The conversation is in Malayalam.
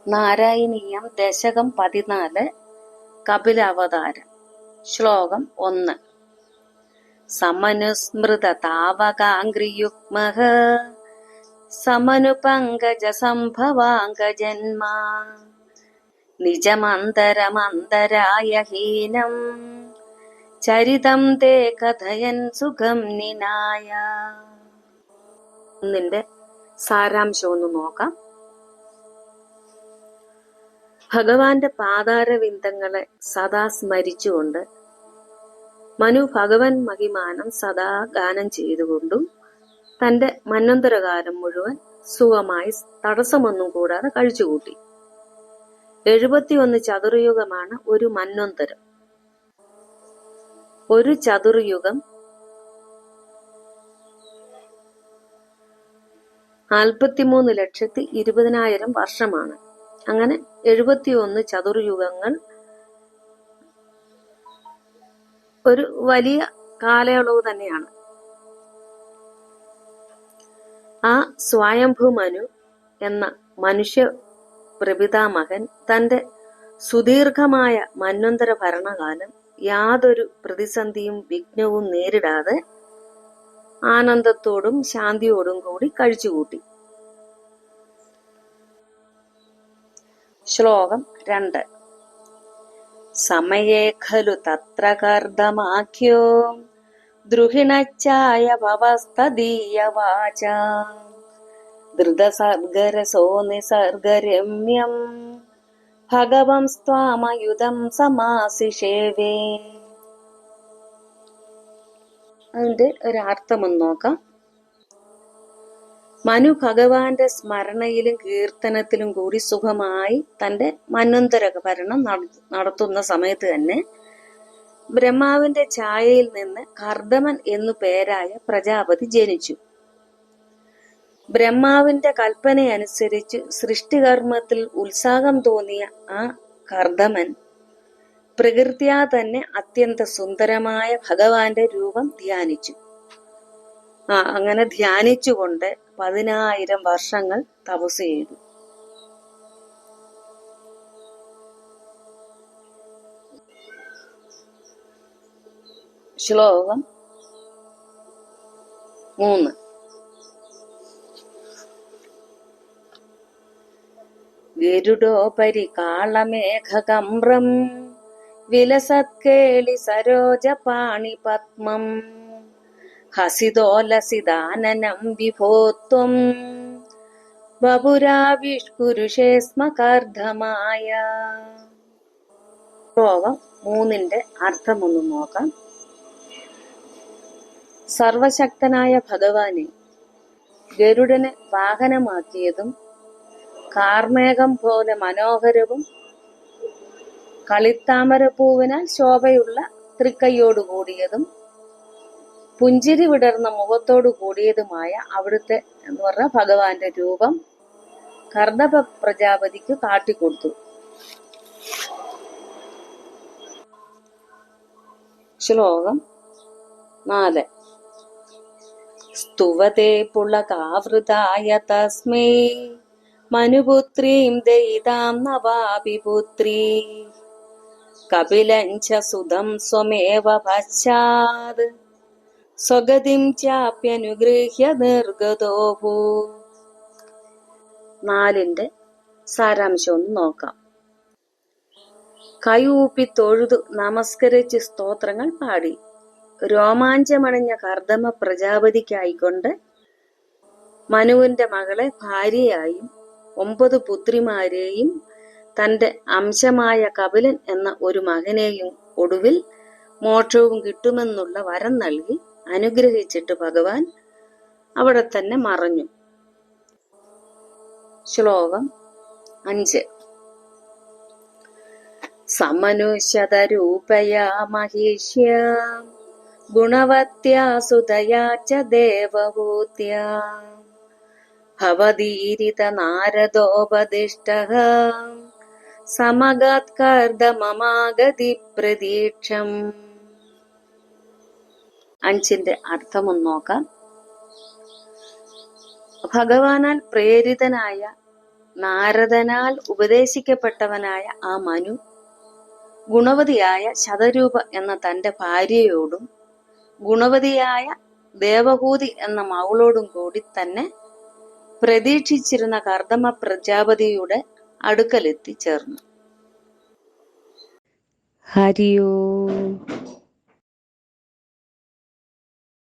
നാരായണീയം ദശകം 14 കപിലാവതാരം. ശ്ലോകം 1. സമനുസ്മൃത താവകാംഗ്രിയുഗ്മഃ സമനുപങ്കജ സംഭവാംഗജന്മാ നിജമന്തരമന്തരായ ഹീനം ചരിതം തേ കഥയൻ സുഖം നിനായ. ഒന്നിന്റെ സാരാംശം ഒന്ന് നോക്കാം. ഭഗവാന്റെ പാതാരവിന്ദങ്ങളെ സദാ സ്മരിച്ചുകൊണ്ട് മനു ഭഗവൻ മഹിമാനം സദാ ഗാനം ചെയ്തുകൊണ്ടും തന്റെ മന്വന്തരകാലം മുഴുവൻ സുഖമായി തടസ്സമൊന്നും കൂടാതെ കഴിച്ചുകൂട്ടി. 71 ചതുർയുഗമാണ് ഒരു മന്വന്തരം. ഒരു ചതുർയുഗം 43,20,000 വർഷമാണ്. അങ്ങനെ 71 ചതുർയുഗങ്ങൾ ഒരു വലിയ കാലയളവ് തന്നെയാണ്. ആ സ്വയംഭൂ മനു എന്ന മനുഷ്യ പ്രപിതാമഹൻ തന്റെ സുദീർഘമായ മന്വന്തര ഭരണകാലം യാതൊരു പ്രതിസന്ധിയും വിഘ്നവും നേരിടാതെ ആനന്ദത്തോടും ശാന്തിയോടും കൂടി കഴിച്ചുകൂട്ടി. ശ്ലോകം 2. സമയേ ഖലു തത്ര കർദമാഖ്യോ ദ്രുഹിണച്ചായ ഭവസ്തദീയ വാച ധൃതസർഗരസോ നിസർഗരമ്യം ഭഗവം സ്ത്വാമയുധം സമാസിഷേവേ. അതിന്റെ ഒരർത്ഥമൊന്ന് നോക്കാം. മനു ഭഗവാന്റെ സ്മരണയിലും കീർത്തനത്തിലും കൂടി സുഖമായി തന്റെ മന്വന്തര ഭരണം നടത്തുന്ന സമയത്ത് തന്നെ ബ്രഹ്മാവിന്റെ ഛായയിൽ നിന്ന് കർദമൻ എന്നു പേരായ പ്രജാപതി ജനിച്ചു. ബ്രഹ്മാവിന്റെ കൽപ്പനയനുസരിച്ച് സൃഷ്ടികർമ്മത്തിൽ ഉത്സാഹം തോന്നിയ ആ കർദമൻ പ്രകൃത്യാ തന്നെ അത്യന്ത സുന്ദരമായ ഭഗവാന്റെ രൂപം ധ്യാനിച്ചു. അങ്ങനെ ധ്യാനിച്ചുകൊണ്ട് 10,000 വർഷങ്ങൾ തപസ് ചെയ്തു. ശ്ലോകം 3. ഗരുഡോപരി കാളമേഘകമ്രം വിലസത്കേളി സരോജ പാണി പത്മം ഹസിതോലസിതാനനം വിഭോത്വം ബപുരാവിഷ്കുരുഷേ സ്മ കർദ്ധമായ. ശ്ലോകം 3ന്റെ അർത്ഥമൊന്ന് നോക്കാം. സർവശക്തനായ ഭഗവാനെ ഗരുഡനെ വാഹനമാക്കിയതും കാർമേഘം പോലെ മനോഹരവും കളിത്താമരപ്പൂവിനാൽ ശോഭയുള്ള തൃക്കൈയോടുകൂടിയതും പുഞ്ചിരി വിടർന്ന മുഖത്തോടു കൂടിയതുമായ അവിടുത്തെ എന്ന് പറഞ്ഞ ഭഗവാന്റെ രൂപം കർദമ പ്രജാപതിക്ക് കാട്ടിക്കൊടുത്തു. ശ്ലോകം 4. സ്തുവതേ പുളകാവൃതായ തസ്മൈ മനുപുത്രീം ദയിതാം നവാപി പുത്രീ കപിലഞ്ച സുതം സ്വമേവ പശ്ചാത് സ്വഗതിം ചാപ്യനുഗൃഹ്യ നിർഗതോഭൂ. 4ന്റെ സാരാംശം ഒന്ന് നോക്കാം. കൈയൂപ്പി തൊഴുതു നമസ്കരിച്ച് സ്തോത്രങ്ങൾ പാടി രോമാഞ്ചമണിഞ്ഞ കർദമ പ്രജാപതിക്കായിക്കൊണ്ട് മനുവിന്റെ മകളെ ഭാര്യയായും 9 പുത്രിമാരെയും തന്റെ അംശമായ കപിലൻ എന്ന ഒരു മകനെയും ഒടുവിൽ മോക്ഷവും കിട്ടുമെന്നുള്ള വരം നൽകി അനുഗ്രഹിച്ചിട്ട് ഭഗവാൻ അവിടെ തന്നെ മറഞ്ഞു. ശ്ലോകം 5. സമനുഷ്യതരൂപയാ മഹീഷ്യാ ഗുണവത്യാ സുതയാ ച ദേവഭൂത്യാ ഭവതീരിത നാരദോപദിഷ്ടഃ സമഗാത് കർദമമാഗതി പ്രതീക്ഷം. 5ന്റെ അർത്ഥമൊന്ന് നോക്കാം. ഭഗവാനാൽ പ്രേരിതനായ നാരദനാൽ ഉപദേശിക്കപ്പെട്ടവനായ ആ മനു ഗുണവതിയായ ശതരൂപ എന്ന തന്റെ ഭാര്യയോടും ഗുണവതിയായ ദേവഹൂതി എന്ന മകളോടും കൂടി തന്നെ പ്രതീക്ഷിച്ചിരുന്ന കർദമ പ്രജാപതിയുടെ അടുക്കലെത്തിച്ചേർന്നു. ഹരി ഓം.